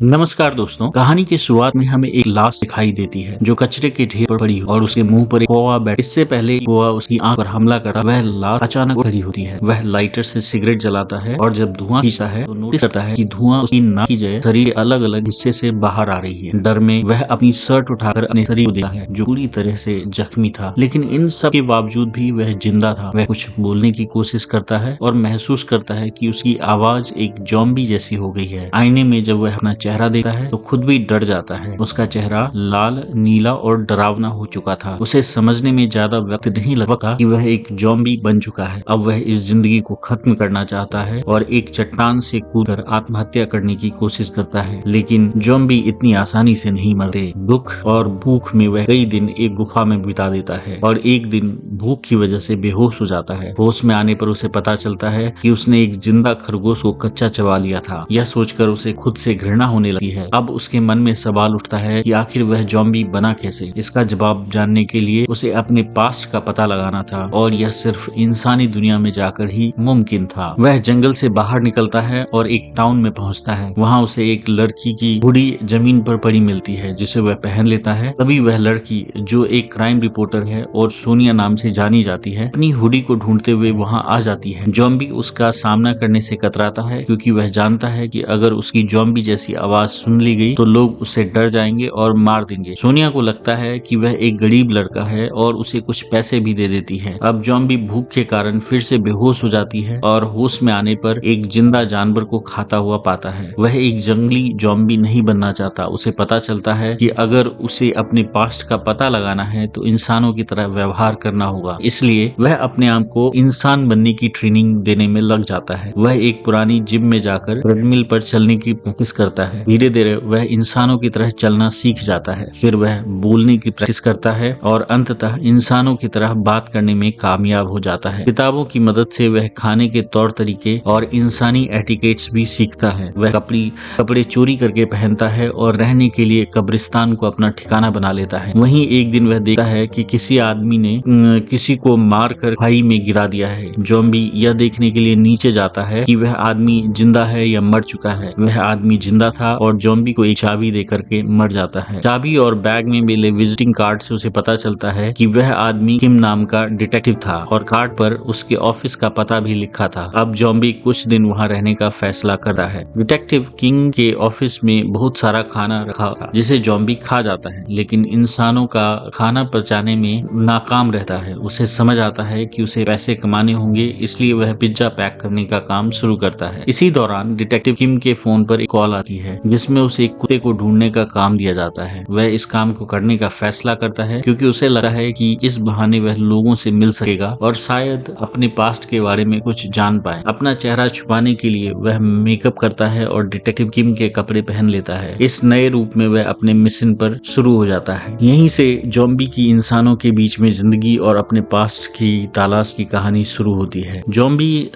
नमस्कार दोस्तों। कहानी की शुरुआत में हमें एक लाश दिखाई देती है जो कचरे के ढेर पर पड़ी और उसके मुंह पर एक कौवा बैठ। इससे पहले कौवा उसकी आंख पर हमला करता, वह लाश अचानक खड़ी होती है। वह लाइटर से सिगरेट जलाता है और जब धुआं खींचता है तो नोटिस करता है कि धुआं उसकी नाक की जगह शरीर के अलग अलग हिस्से से बाहर आ रही है। डर में वह अपनी शर्ट उठाकर अपने शरीर को देखता है जो पूरी तरह से जख्मी था, लेकिन इन सब के बावजूद भी वह जिंदा था। वह कुछ बोलने की कोशिश करता है और महसूस करता है कि उसकी आवाज एक ज़ॉम्बी जैसी हो गई है। आईने में जब वह अपना चेहरा देखता है तो खुद भी डर जाता है। उसका चेहरा लाल, नीला और डरावना हो चुका था। उसे समझने में ज्यादा वक्त नहीं लगा कि वह एक ज़ॉम्बी बन चुका है। अब वह इस जिंदगी को खत्म करना चाहता है और एक चट्टान से कूदकर आत्महत्या करने की कोशिश करता है, लेकिन ज़ॉम्बी इतनी आसानी से नहीं मरते। दुख और भूख में वह कई दिन एक गुफा में बिता देता है और एक दिन भूख की वजह से बेहोश हो जाता है। होश में आने पर उसे पता चलता है कि उसने एक जिंदा खरगोश को कच्चा चबा लिया था। यह सोचकर उसे खुद से घृणा होने लगती है। अब उसके मन में सवाल उठता है कि आखिर वह ज़ॉम्बी बना कैसे। इसका जवाब जानने के लिए उसे अपने पास्ट का पता लगाना था और यह सिर्फ इंसानी दुनिया में जाकर ही मुमकिन था। वह जंगल से बाहर निकलता है और एक टाउन में पहुंचता है। वहां उसे एक लड़की की हुडी जमीन पर पड़ी मिलती है जिसे वह पहन लेता है। तभी वह लड़की, जो एक क्राइम रिपोर्टर है और सोनिया नाम से जानी जाती है, अपनी हुडी को ढूंढते हुए वहां आ जाती है। ज़ॉम्बी उसका सामना करने से कतराता है क्योंकि वह जानता है कि अगर उसकी ज़ॉम्बी जैसी आवाज सुन ली गई तो लोग उससे डर जाएंगे और मार देंगे। सोनिया को लगता है कि वह एक गरीब लड़का है और उसे कुछ पैसे भी दे देती है। अब ज़ॉम्बी भूख के कारण फिर से बेहोश हो जाती है और होश में आने पर एक जिंदा जानवर को खाता हुआ पाता है। वह एक जंगली ज़ॉम्बी नहीं बनना चाहता। उसे पता चलता है कि अगर उसे अपने पास्ट का पता लगाना है तो इंसानों की तरह व्यवहार करना होगा। इसलिए वह अपने आप को इंसान बनने की ट्रेनिंग देने में लग जाता है। वह एक पुरानी जिम में जाकर ट्रेडमिल पर चलने की प्रैक्टिस करता है। धीरे धीरे वह इंसानों की तरह चलना सीख जाता है। फिर वह बोलने की प्रैक्टिस करता है और अंततः इंसानों की तरह बात करने में कामयाब हो जाता है। किताबों की मदद से वह खाने के तौर तरीके और इंसानी एटिकेट्स भी सीखता है। वह कपड़े चोरी करके पहनता है और रहने के लिए कब्रिस्तान को अपना ठिकाना बना लेता है। वहीं एक दिन वह देखता है कि किसी आदमी ने किसी को मार कर खाई में गिरा दिया है। ज़ॉम्बी यह देखने के लिए नीचे जाता है कि वह आदमी जिंदा है या मर चुका है। वह आदमी जिंदा था और ज़ॉम्बी को एक चाबी दे करके मर जाता है। चाबी और बैग में मिले विजिटिंग कार्ड से उसे पता चलता है कि वह आदमी किम नाम का डिटेक्टिव था और कार्ड पर उसके ऑफिस का पता भी लिखा था। अब ज़ॉम्बी कुछ दिन वहां रहने का फैसला करता है। डिटेक्टिव किंग के ऑफिस में बहुत सारा खाना रखा था जिसे ज़ॉम्बी खा जाता है, लेकिन इंसानों का खाना पचाने में नाकाम रहता है। उसे समझ आता है कि उसे पैसे कमाने होंगे, इसलिए वह पिज्जा पैक करने का काम शुरू करता है। इसी दौरान डिटेक्टिव किम के फोन पर एक कॉल आती है जिसमें उसे एक कुत्ते को ढूंढने का काम दिया जाता है। वह इस काम को करने का फैसला करता है क्योंकि उसे लगता है कि इस बहाने वह लोगों से मिल सकेगा और शायद अपने पास्ट के बारे में कुछ जान पाए। अपना चेहरा छुपाने के लिए वह मेकअप करता है और डिटेक्टिव किम के कपड़े पहन लेता है। इस नए रूप में वह अपने मिशन पर शुरू हो जाता है। यहीं से ज़ॉम्बी की इंसानों के बीच में जिंदगी और अपने पास्ट की तलाश की कहानी शुरू होती है। ज़ॉम्बी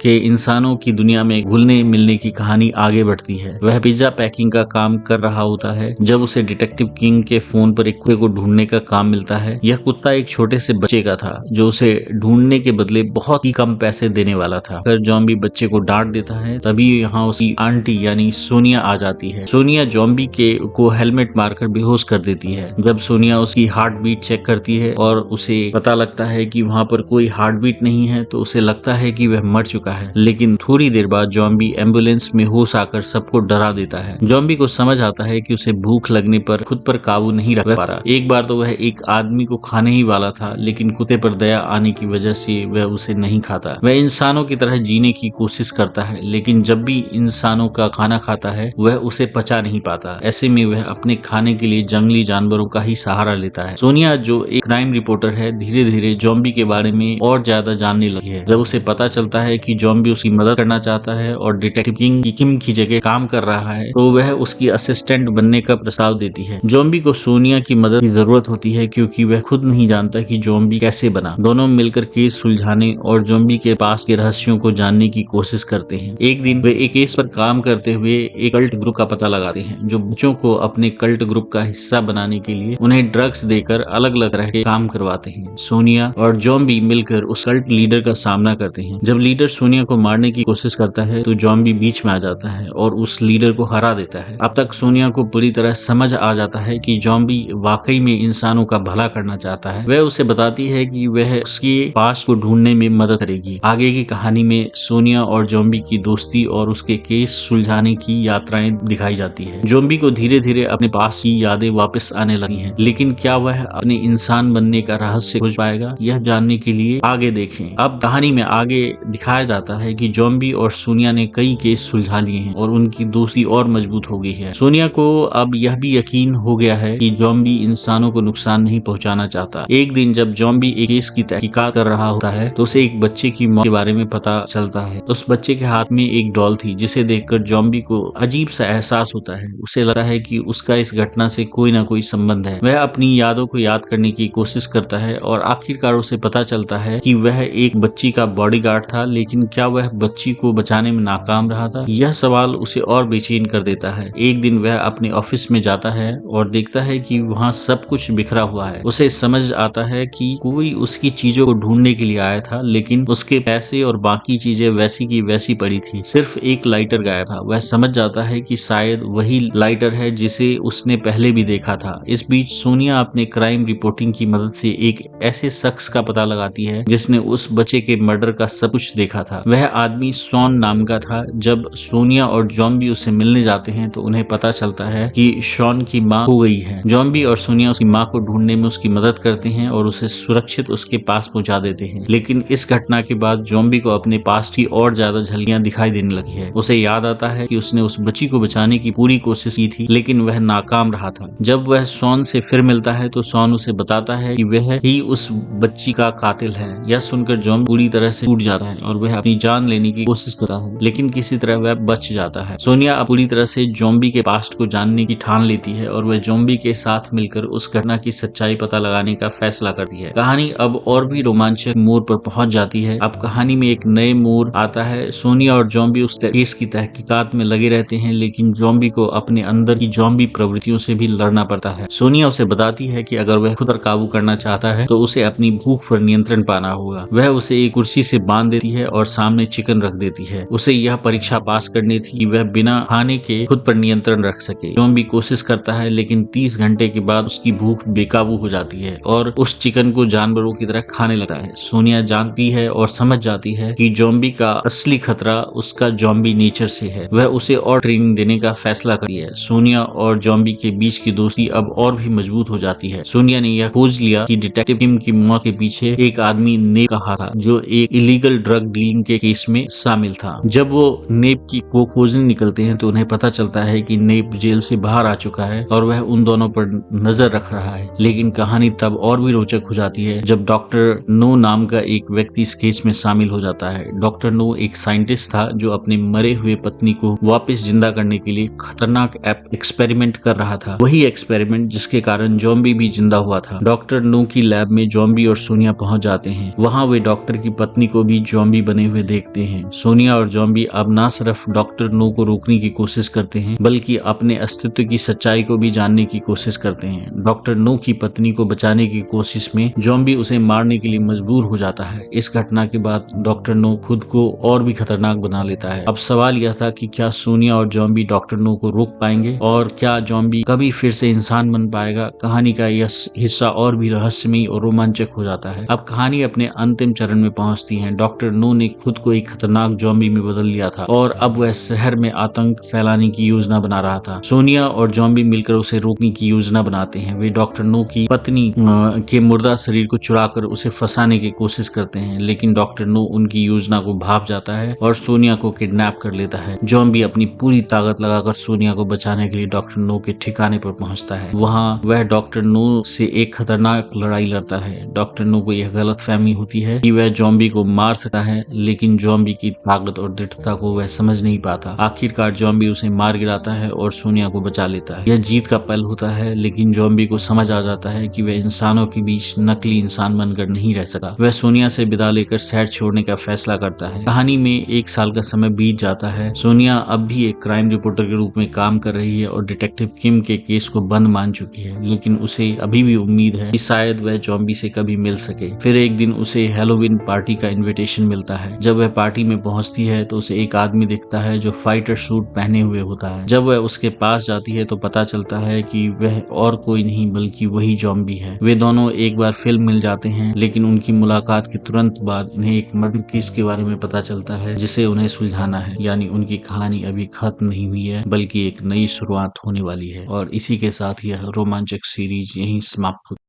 के इंसानों की दुनिया में घुलने मिलने की कहानी आगे बढ़ती है। वह पिज्जा पैकिंग का काम कर रहा होता है जब उसे डिटेक्टिव किंग के फोन पर एक कुत्ते को ढूंढने का काम मिलता है। यह कुत्ता एक छोटे से बच्चे का था जो उसे ढूंढने के बदले बहुत ही कम पैसे देने वाला था। अगर ज़ॉम्बी बच्चे को डांट देता है तभी यहाँ उसकी आंटी यानी सोनिया आ जाती है। सोनिया ज़ॉम्बी को हेलमेट मारकर बेहोश कर देती है। जब सोनिया उसकी हार्ट बीट चेक करती है और उसे पता लगता है कि वहाँ पर कोई हार्ट बीट नहीं है तो उसे लगता है कि वह मर चुका है, लेकिन थोड़ी देर बाद ज़ॉम्बी एम्बुलेंस में होश आकर सबको डरा देता है। ज़ॉम्बी को समझ आता है कि उसे भूख लगने पर खुद पर काबू नहीं रख पा रहा। एक बार तो वह एक आदमी को खाने ही वाला था, लेकिन कुत्ते पर दया आने की वजह से वह उसे नहीं खाता। वह इंसानों की तरह जीने की कोशिश करता है, लेकिन जब भी इंसानों का खाना खाता है वह उसे पचा नहीं पाता। ऐसे में वह अपने खाने के लिए जंगली जानवरों का ही सहारा लेता है। सोनिया, जो एक क्राइम रिपोर्टर है, धीरे धीरे ज़ॉम्बी के बारे में और ज्यादा जानने लगी है। जब उसे पता चलता है कि ज़ॉम्बी उसकी मदद करना चाहता है और डिटेक्टिव किम की जगह काम कर रहा है तो वह उसकी असिस्टेंट बनने का प्रस्ताव देती है। ज़ॉम्बी को सोनिया की मदद की जरूरत होती है क्योंकि वह खुद नहीं जानता कि ज़ॉम्बी कैसे बना। दोनों मिलकर केस सुलझाने और ज़ॉम्बी के पास के रहस्यों को जानने की कोशिश करते हैं। एक दिन वे एक केस पर काम करते हुए एक कल्ट ग्रुप का पता लगाते हैं जो बच्चों को अपने कल्ट ग्रुप का हिस्सा बनाने के लिए उन्हें ड्रग्स देकर अलग अलग तरह के काम करवाते हैं। सोनिया और ज़ॉम्बी मिलकर उस कल्ट लीडर का सामना करते हैं। जब लीडर सोनिया को मारने की कोशिश करता है तो ज़ॉम्बी बीच में आ जाता है और उस लीडर को हरा देता है। अब तक सोनिया को पूरी तरह समझ आ जाता है कि ज़ॉम्बी वाकई में इंसानों का भला करना चाहता है। वह उसे बताती है कि वह उसके पास्ट को ढूंढने में मदद करेगी। आगे की कहानी में सोनिया और ज़ॉम्बी की दोस्ती और उसके केस सुलझाने की यात्राएं दिखाई जाती है। ज़ॉम्बी को धीरे धीरे अपने पास की यादें वापस आने लगी हैं, लेकिन क्या वह अपने इंसान बनने का रहस्य खोज पाएगा? यह जानने के लिए आगे देखें। अब कहानी में आगे दिखाया जाता है कि ज़ॉम्बी और सोनिया ने कई केस सुलझा लिए हैं और उनकी दोस्ती और मजबूत हो गई है। सोनिया को अब यह भी यकीन हो गया है कि ज़ॉम्बी इंसानों को नुकसान नहीं पहुंचाना चाहता। एक दिन जब ज़ॉम्बी एक केस की तहकीकात कर रहा होता है तो उसे एक बच्चे की मौत के बारे में पता चलता है। उस बच्चे के हाथ में एक डॉल थी, जिसे देखकर ज़ॉम्बी को अजीब सा एहसास होता है। उसे लगता है कि उसका इस घटना से कोई ना कोई संबंध है। वह अपनी यादों को याद करने की कोशिश करता है और आखिरकार उसे पता चलता है कि वह एक बच्ची का बॉडीगार्ड था, लेकिन क्या वह बच्ची को बचाने में नाकाम रहा था? यह सवाल उसे और बेचैन कर देता है। एक दिन वह अपने ऑफिस में जाता है और देखता है कि वहाँ सब कुछ बिखरा हुआ है। उसे समझ आता है कि कोई उसकी चीजों को ढूंढने के लिए आया था, लेकिन उसके पैसे और बाकी चीजें वैसी की वैसी पड़ी थी। सिर्फ एक लाइटर गायब था। वह समझ जाता है कि शायद वही लाइटर है जिसे उसने पहले भी देखा था। इस बीच सोनिया अपने क्राइम रिपोर्टिंग की मदद से एक ऐसे शख्स का पता लगाती है जिसने उस बच्चे के मर्डर का सब कुछ देखा था। वह आदमी शॉन नाम का था। जब सोनिया और ज़ॉम्बी उससे मिलने जाते हैं तो उन्हें पता चलता है कि शॉन की मां हो गई है। ज़ॉम्बी और सोनिया उसकी मां को ढूंढने में उसकी मदद करते हैं और उसे सुरक्षित उसके पास पहुंचा देते हैं। लेकिन इस घटना के बाद ज़ॉम्बी को अपने पास की और ज्यादा झलकियां दिखाई देने लगी है। उसे याद आता है कि उसने उस बच्ची को बचाने की पूरी कोशिश की थी, लेकिन वह नाकाम रहा था। जब वह शॉन से फिर मिलता है तो शॉन उसे बताता है कि वह ही उस बच्ची का कातिल है। यह सुनकर ज़ॉम्बी पूरी तरह से टूट जाता है और वह अपनी जान लेने की कोशिश करता है, लेकिन किसी तरह वह बच जाता है। सोनिया अब पूरी तरह से ज़ॉम्बी के पास्ट को जानने की ठान लेती है और वह ज़ॉम्बी के साथ मिलकर उस घटना की सच्चाई पता लगाने का फैसला करती है। कहानी अब और भी रोमांचक मोड़ पर पहुंच जाती है। अब कहानी में एक नए मोड़ आता है। सोनिया और ज़ॉम्बी उस केस की तहकीकात में लगे रहते हैं, लेकिन ज़ॉम्बी को अपने अंदर की ज़ॉम्बी प्रवृत्तियों से भी लड़ना पड़ता है। सोनिया उसे बताती है कि अगर वह खुद पर काबू करना चाहता है तो उसे अपनी भूख पर नियंत्रण पाना होगा। वह उसे एक कुर्सी से बांध देती है और सामने चिकन रख देती है। उसे यह परीक्षा पास करनी थी कि वह बिना खाने के खुद पर नियंत्रण रख सके। ज़ॉम्बी कोशिश करता है, लेकिन 30 घंटे के बाद उसकी भूख बेकाबू हो जाती है और उस चिकन को जानवरों की तरह खाने लगता है। सोनिया जानती है और समझ जाती है कि ज़ॉम्बी का असली खतरा उसका ज़ॉम्बी नेचर से है। वह उसे और ट्रेनिंग देने का फैसला करती है। सोनिया और ज़ॉम्बी के बीच की दोस्ती अब और भी मजबूत हो जाती है। सोनिया ने यह खोज लिया कि डिटेक्टिव किम की मौत के पीछे एक आदमी नेप का हाथ था, जो एक इलीगल ड्रग डीलिंग के केस में शामिल था। जब वो नेप को खोजने निकलते हैं तो उन्हें पता चलता है कि नेप जेल से बाहर आ चुका है और वह उन दोनों पर नजर रख रहा है। लेकिन कहानी तब और भी रोचक हो जाती है जब डॉक्टर नो नाम का एक व्यक्ति इस केस में शामिल हो जाता है। डॉक्टर नो एक साइंटिस्ट था जो अपने मरे हुए पत्नी को वापस जिंदा करने के लिए खतरनाक एक्सपेरिमेंट कर रहा था। वही एक्सपेरिमेंट जिसके कारण ज़ॉम्बी भी जिंदा हुआ था। डॉक्टर नो की लैब में ज़ॉम्बी और सोनिया पहुंच जाते हैं। वहां वे डॉक्टर की पत्नी को भी ज़ॉम्बी बने हुए देखते हैं। सोनिया और ज़ॉम्बी अब न सिर्फ डॉक्टर नो को रोकने की कोशिश करते हैं, बल्कि अपने अस्तित्व की सच्चाई को भी जानने की कोशिश करते हैं। डॉक्टर नो की पत्नी को बचाने की कोशिश में ज़ॉम्बी उसे मारने के लिए मजबूर हो जाता है। इस घटना के बाद डॉक्टर नो खुद को और भी खतरनाक बना लेता है। अब सवाल यह था कि क्या सोनिया और ज़ॉम्बी डॉक्टर नो को रोक पाएंगे और क्या ज़ॉम्बी कभी फिर से इंसान बन पाएगा? कहानी का यह हिस्सा और भी रहस्यमयी और रोमांचक हो जाता है। अब कहानी अपने अंतिम चरण में पहुंचती है। डॉक्टर नो ने खुद को एक खतरनाक ज़ॉम्बी में बदल लिया था और अब वह शहर में आतंक फैलाने की योजना बना रहा था। सोनिया और ज़ॉम्बी मिलकर उसे रोकने की योजना बनाते हैं। वे डॉक्टर नो की पत्नी के मुर्दा शरीर को चुराकर उसे फंसाने की कोशिश करते हैं, लेकिन डॉक्टर नो उनकी योजना को भाप जाता है और सोनिया को किडनैप कर लेता है। ज़ॉम्बी अपनी पूरी ताकत लगाकर सोनिया को बचाने के लिए डॉक्टर नो के ठिकाने पर पहुंचता है। वहां वह डॉक्टर नो से एक खतरनाक लड़ाई लड़ता है। डॉक्टर नो को यह गलतफहमी होती है कि वह ज़ॉम्बी को मार सकता है, लेकिन ज़ॉम्बी की ताकत और दृढ़ता को वह समझ नहीं पाता। आखिरकार ज़ॉम्बी उसे मार गिराता है और सोनिया को बचा लेता है। यह जीत का पल होता है, लेकिन ज़ॉम्बी को समझ आ जाता है कि वह इंसानों के बीच नकली इंसान बनकर नहीं रह सका। वह सोनिया से विदा लेकर शहर छोड़ने का फैसला करता है। कहानी में 1 साल का समय बीत जाता है। सोनिया अब भी एक क्राइम रिपोर्टर के रूप में काम कर रही है और डिटेक्टिव किम के केस को बंद मान चुकी है, लेकिन उसे अभी भी उम्मीद है कि शायद वह ज़ॉम्बी से कभी मिल सके। फिर एक दिन उसे हैलोवीन पार्टी का इनविटेशन मिलता है। जब वह पार्टी में पहुंचती है तो उसे एक आदमी दिखता है जो फाइटर सूट पहने पहने हुए होता है। जब वह उसके पास जाती है तो पता चलता है कि वह और कोई नहीं बल्कि वही जॉम्बी है। वे दोनों एक बार फिर मिल जाते हैं, लेकिन उनकी मुलाकात के तुरंत बाद उन्हें एक मर्डर केस के बारे में पता चलता है जिसे उन्हें सुलझाना है। यानी उनकी कहानी अभी खत्म नहीं हुई है बल्कि एक नई शुरुआत होने वाली है। और इसी के साथ यह रोमांचक सीरीज यहीं समाप्त होती है।